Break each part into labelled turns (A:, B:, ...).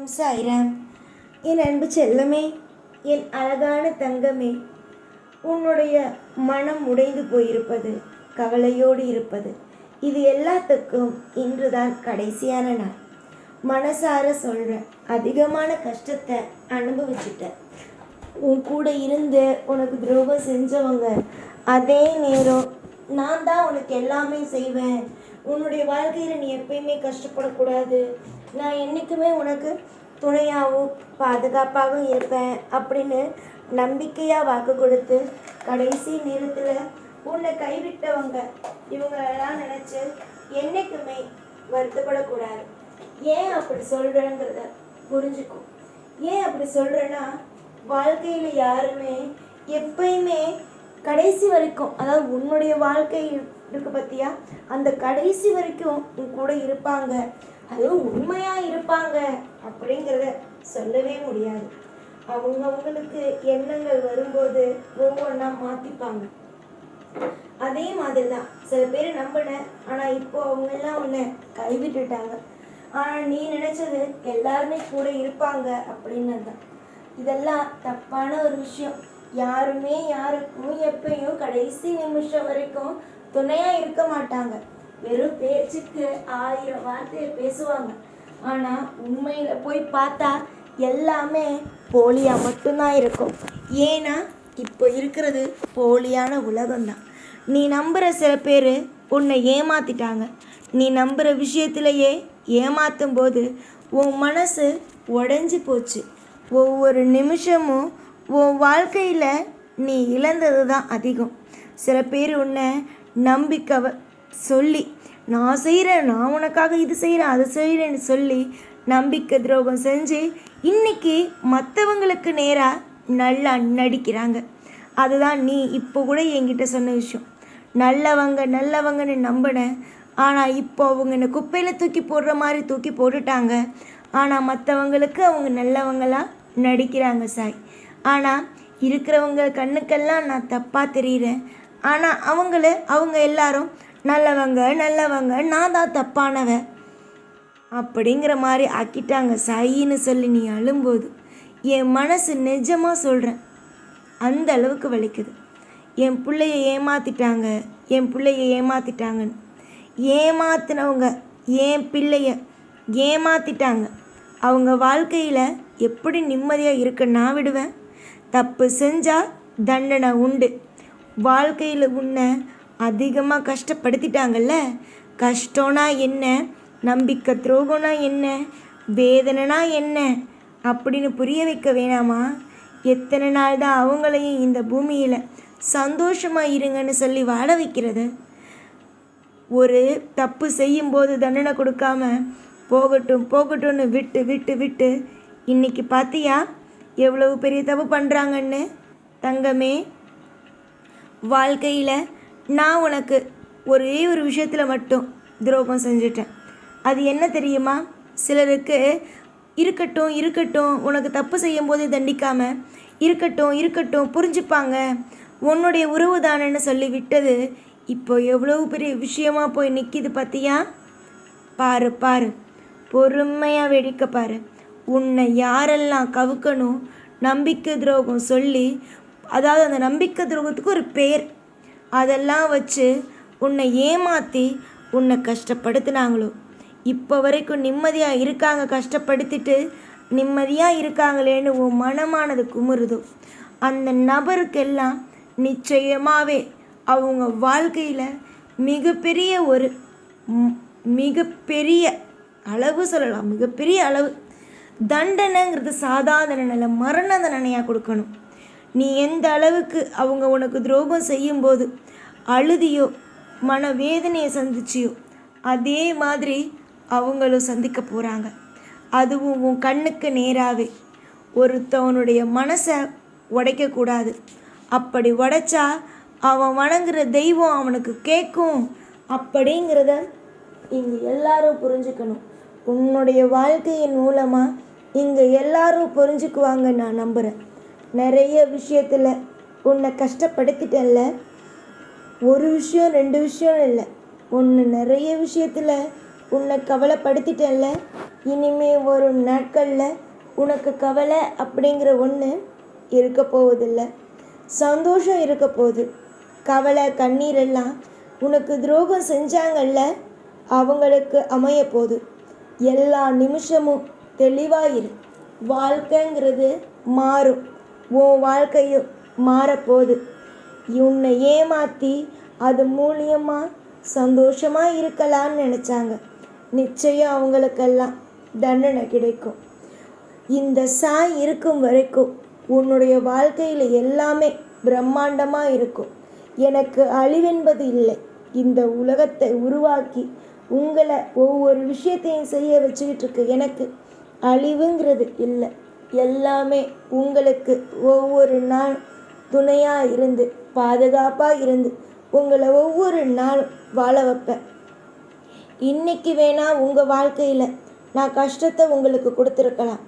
A: ஓம் சாய்ராம். என் அன்பு செல்லமே, என் அழகான தங்கமே, உன்னுடைய மனம் உடைந்து போயிருப்பது, கவலையோடு இருப்பது, இது எல்லாத்துக்கும் இன்றுதான் கடைசியான நாள். மனசார சொல்கிறேன், அதிகமான கஷ்டத்தை அனுபவிச்சுட்ட. உன் கூட இருந்து உனக்கு துரோகம் செஞ்சவங்க அதே நேரம் நான் தான் உனக்கு எல்லாமே செய்வேன், உன்னுடைய வாழ்க்கையில் நீ எப்பயுமே கஷ்டப்படக்கூடாது, நான் என்றைக்குமே உனக்கு துணையாகவும் பாதுகாப்பாகவும் இருப்பேன் அப்படின்னு நம்பிக்கையாக வாக்கு கொடுத்து கடைசி நேரத்தில் உன்னை கைவிட்டவங்க இவங்களெல்லாம் நினச்சி என்றைக்குமே வருத்தப்படக்கூடாது. ஏன் அப்படி சொல்கிறேங்கிறத புரிஞ்சுக்கும். ஏன் அப்படி சொல்கிறேன்னா, வாழ்க்கையில் யாருமே எப்பயுமே கடைசி வரைக்கும், அதாவது உன்னுடைய வாழ்க்கை இருக்கு பார்த்தியா, அந்த கடைசி வரைக்கும் உன் கூட இருப்பாங்க, அதுவும் உண்மையாக இருப்பாங்க அப்படிங்கிறத சொல்லவே முடியாது. அவங்களுக்கு எண்ணங்கள் வரும்போது ஒவ்வொன்றா மாற்றிப்பாங்க. அதே மாதிரி தான் சில பேர் நம்பின, ஆனால் இப்போ அவங்கெல்லாம் உன்னை கைவிட்டுட்டாங்க. ஆனால் நீ நினச்சது எல்லாருமே கூட இருப்பாங்க அப்படின்னு தான். இதெல்லாம் தப்பான ஒரு விஷயம். யாருமே யாருக்கும் எப்பயும் கடைசி நிமிஷம் வரைக்கும் துணையாக இருக்க மாட்டாங்க. வெறும் பேச்சுக்கு 1000 வார்த்தையை பேசுவாங்க, ஆனால் உண்மையில் போய் பார்த்தா எல்லாமே போலியாக மட்டும்தான் இருக்கும். ஏன்னா இப்போ இருக்கிறது போலியான உலகம்தான். நீ நம்புகிற சில பேர் உன்னை ஏமாற்றிட்டாங்க. நீ நம்புகிற விஷயத்திலேயே ஏமாற்றும் போது உன் மனசு உடஞ்சி போச்சு. ஒவ்வொரு நிமிஷமும் உன் வாழ்க்கையில் நீ இழந்தது தான் அதிகம். சில பேர் உன்னை நம்பிக்கை சொல்லி, நான் செய்கிறேன், நான் உனக்காக இது செய்கிறேன் அது செய்கிறேன்னு சொல்லி நம்பிக்கை துரோகம் செஞ்சு இன்னைக்கு மற்றவங்களுக்கு நேராக நல்லா நடிக்கிறாங்க. அதுதான் நீ இப்போ கூட என்கிட்ட சொன்ன விஷயம். நல்லவங்கன்னு நம்பினேன், ஆனால் இப்போ அவங்க என்னை குப்பையில் தூக்கி போடுற மாதிரி தூக்கி போட்டுட்டாங்க. ஆனால் மற்றவங்களுக்கு அவங்க நல்லவங்களாக நடிக்கிறாங்க சாய். ஆனால் இருக்கிறவங்க கண்ணுக்கெல்லாம் நான் தப்பாக தெரிகிறேன். ஆனால் அவங்க எல்லாரும் நல்லவங்க, நான் தான் தப்பானவ அப்படிங்கிற மாதிரி ஆக்கிட்டாங்க சாயின்னு சொல்லி நீ அழும்போது என் மனசு நிஜமாக சொல்கிறேன், அந்த அளவுக்கு வலிக்குது. என் பிள்ளைய ஏமாற்றிட்டாங்கன்னு ஏமாத்தினவங்க என் பிள்ளைய ஏமாற்றிட்டாங்க. அவங்க வாழ்க்கையில் எப்படி நிம்மதியாக இருக்க நான் விடுவேன்? தப்பு செஞ்சால் தண்டனை உண்டு. வாழ்க்கையில் உன்னை அதிகமாக கஷ்டப்படுத்திட்டாங்கல்ல. கஷ்டம்னா என்ன, நம்பிக்கை துரோகம்னா என்ன, வேதனைனா என்ன அப்படின்னு புரிய வைக்க வேணாமா? எத்தனை நாள் தான் அவங்களையும் இந்த பூமியில் சந்தோஷமாக இருங்கன்னு சொல்லி வாழ வைக்கிறது? ஒரு தப்பு செய்யும்போது தண்டனை கொடுக்காம போகட்டும்னு விட்டு இன்னைக்கு பார்த்தியா எவ்வளவு பெரிய தப்பு பண்ணுறாங்கன்னு? தங்கமே, வாழ்க்கையில் நான் உனக்கு ஒரே ஒரு விஷயத்தில் மட்டும் துரோகம் செஞ்சிட்டேன். அது என்ன தெரியுமா? சிலருக்கு இருக்கட்டும் உனக்கு தப்பு செய்யும்போது தண்டிக்காமல் இருக்கட்டும் புரிஞ்சுப்பாங்க, உன்னுடைய உறவு தானேன்னு சொல்லி விட்டது இப்போ எவ்வளவு பெரிய விஷயமா போய் நிற்கிது பார்த்தியா? பாரு பொறுமையாக வேடிக்கை பாரு. உன்னை யாரெல்லாம் கவுக்கணும் நம்பிக்கை துரோகம் சொல்லி, அதாவது அந்த நம்பிக்கை துரோகத்துக்கு ஒரு பேர், அதெல்லாம் வச்சு உன்னை ஏமாற்றி உன்னை கஷ்டப்படுத்தினாங்களோ இப்போ வரைக்கும் நிம்மதியாக இருக்காங்க. கஷ்டப்படுத்திட்டு நிம்மதியாக இருக்காங்களேன்னு உன் மனமானது குமுறுதோ, அந்த நபருக்கெல்லாம் நிச்சயமாகவே அவங்க வாழ்க்கையில் மிகப்பெரிய அளவு சொல்லலாம், மிகப்பெரிய அளவு தண்டனைங்கிறது சாதாரண இல்லை, மரண தண்டனையாக கொடுக்கணும். நீ எந்த அளவுக்கு அவங்க உனக்கு துரோகம் செய்யும்போது அழுதியோ மனவேதனையை சந்திச்சியோ அதே மாதிரி அவங்களும் சந்திக்க போகிறாங்க. அதுவும் உன் கண்ணுக்கு நேராகவே. ஒருத்தவனுடைய மனசை உடைக்கக்கூடாது. அப்படி உடைச்சா அவன் வணங்குற தெய்வம் அவனுக்கு கேட்கும் அப்படிங்கிறத இங்கே எல்லாரும் புரிஞ்சுக்கணும். உன்னுடைய வாழ்க்கையின் மூலமாக இங்கே எல்லாரும் புரிஞ்சுக்குவாங்க நான் நம்புகிறேன். நிறைய விஷயத்தில் உன்னை கஷ்டப்படுத்திட்டேன்ல, ஒரு விஷயம் 2 விஷயம் இல்லை, ஒன்று நிறைய விஷயத்தில் உன்னை கவலைப்படுத்திட்டேன்ல. இனிமே வரும் நாட்களில் உனக்கு கவலை அப்படிங்கிற ஒன்று இருக்க போவதில்லை. சந்தோஷம் இருக்க போகுது. கவலை கண்ணீரெல்லாம் உனக்கு துரோகம் செஞ்சாங்கல்ல, அவங்களுக்கு அமைய போகுது. எல்லா நிமிஷமும் தெளிவாயிரு. வாழ்க்கைங்கிறது மாறும். உன் வாழ்க்கையும் மாறப்போகுது. உன்னை ஏமாற்றி அது மூலியமாக சந்தோஷமாக இருக்கலான்னு நினச்சாங்க. நிச்சயம் அவங்களுக்கெல்லாம் தண்டனை கிடைக்கும். இந்த சாய் இருக்கும் வரைக்கும் உன்னுடைய வாழ்க்கையில் எல்லாமே பிரம்மாண்டமாக இருக்கும். எனக்கு அழிவென்பது இல்லை. இந்த உலகத்தை உருவாக்கி உங்களை ஒவ்வொரு விஷயத்தையும் செய்ய வச்சுக்கிட்டு இருக்கு எனக்கு அழிவுங்கிறது இல்லை. எல்லாமே உங்களுக்கு ஒவ்வொரு நாள் துணையாக இருந்து பாதுகாப்பாக இருந்து உங்களை ஒவ்வொரு நாளும் வாழ வைப்பேன். இன்னைக்கு வேணால் உங்கள் வாழ்க்கையில் நான் கஷ்டத்தை உங்களுக்கு கொடுத்துருக்கலாம்.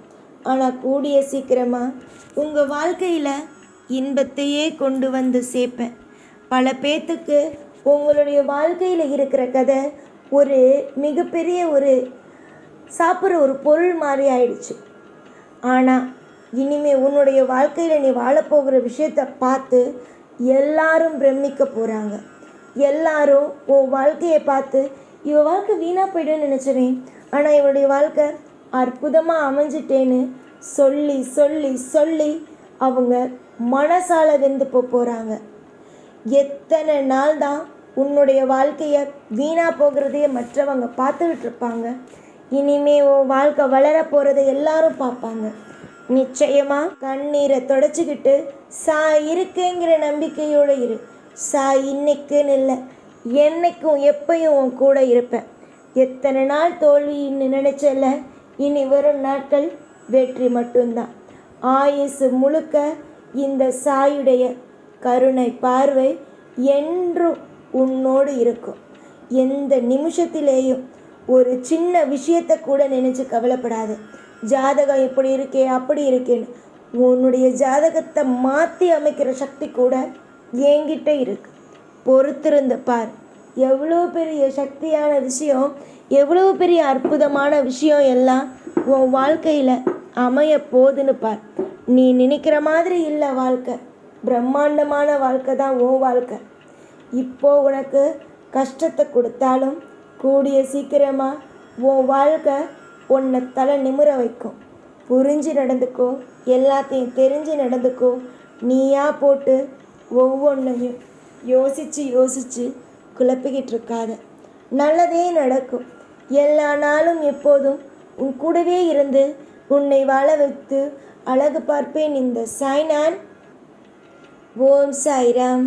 A: ஆனால் கூடிய சீக்கிரமாக உங்கள் வாழ்க்கையில் இன்பத்தையே கொண்டு வந்து சேர்ப்பேன். பல பேர்த்துக்கு உங்களுடைய வாழ்க்கையில் இருக்கிற கதை ஒரு மிகப்பெரிய சாப்பிட்ற ஒரு பொருள் மாதிரி ஆயிடுச்சு. ஆனால் இனிமேல் உன்னுடைய வாழ்க்கையில் நீ வாழப்போகிற விஷயத்தை பார்த்து எல்லாரும் பிரமிக்க போகிறாங்க. எல்லாரும் உன் வாழ்க்கையை பார்த்து இவ வாழ்க்கை வீணாக போய்டுன்னு நினச்சினேன், ஆனால் இவனுடைய வாழ்க்கை அற்புதமாக அமைஞ்சிட்டேன்னு சொல்லி சொல்லி சொல்லி அவங்க மனசால வெந்து போகிறாங்க. எத்தனை நாள் தான் உன்னுடைய வாழ்க்கையை வீணாக போகிறதையே மற்றவங்க பார்த்துக்கிட்டு இருப்பாங்க. இனிமே உன் வாழ்க்கை வளர போகிறத எல்லாரும் பார்ப்பாங்க. நிச்சயமாக கண்ணீரை தொடச்சிக்கிட்டு சாய் இருக்கேங்கிற நம்பிக்கையோடு இரு. சாய் இன்னைக்குன்னு இல்லை, என்னைக்கும் எப்பையும் உன் கூட இருப்பேன். எத்தனை நாள் தோல்வின்னு நினைச்சல, இனி வரும் நாட்கள் வெற்றி மட்டும்தான். ஆயுசு முழுக்க இந்த சாயுடைய கருணை பார்வை என்றும் உன்னோடு இருக்கும். எந்த நிமிஷத்திலேயும் ஒரு சின்ன விஷயத்தை கூட நினச்சி கவலைப்படாது. ஜாதகம் இப்படி இருக்கே அப்படி இருக்கேன்னு உன்னுடைய ஜாதகத்தை மாற்றி அமைக்கிற சக்தி கூட என்கிட்ட இருக்கு. பொறுத்திருந்த பார். எவ்வளோ பெரிய சக்தியான விஷயம், எவ்வளோ பெரிய அற்புதமான விஷயம் எல்லாம் உன் வாழ்க்கையில் அமைய போகுதுன்னு பார். நீ நினைக்கிற மாதிரி இல்லை வாழ்க்கை. பிரம்மாண்டமான வாழ்க்கை தான் உன் வாழ்க்கை. இப்போ உனக்கு கஷ்டத்தை கொடுத்தாலும் கூடிய சீக்கிரமாக உன் வாழ்க்கை உன்னை தலை நிமிர வைக்கும். புரிஞ்சு நடந்துக்கோ, எல்லாத்தையும் தெரிஞ்சு நடந்துக்கோ. நீயா போட்டு ஒவ்வொன்றையும் யோசித்து யோசித்து குழப்பிக்கிட்டு இருக்காத. நல்லதே நடக்கும். எல்லா நாளும் எப்போதும் உன் கூடவே இருந்து உன்னை வாழ வைத்து அழகு பார்ப்பேன் இந்த சாய்நான். ஓம் சாய்ராம்.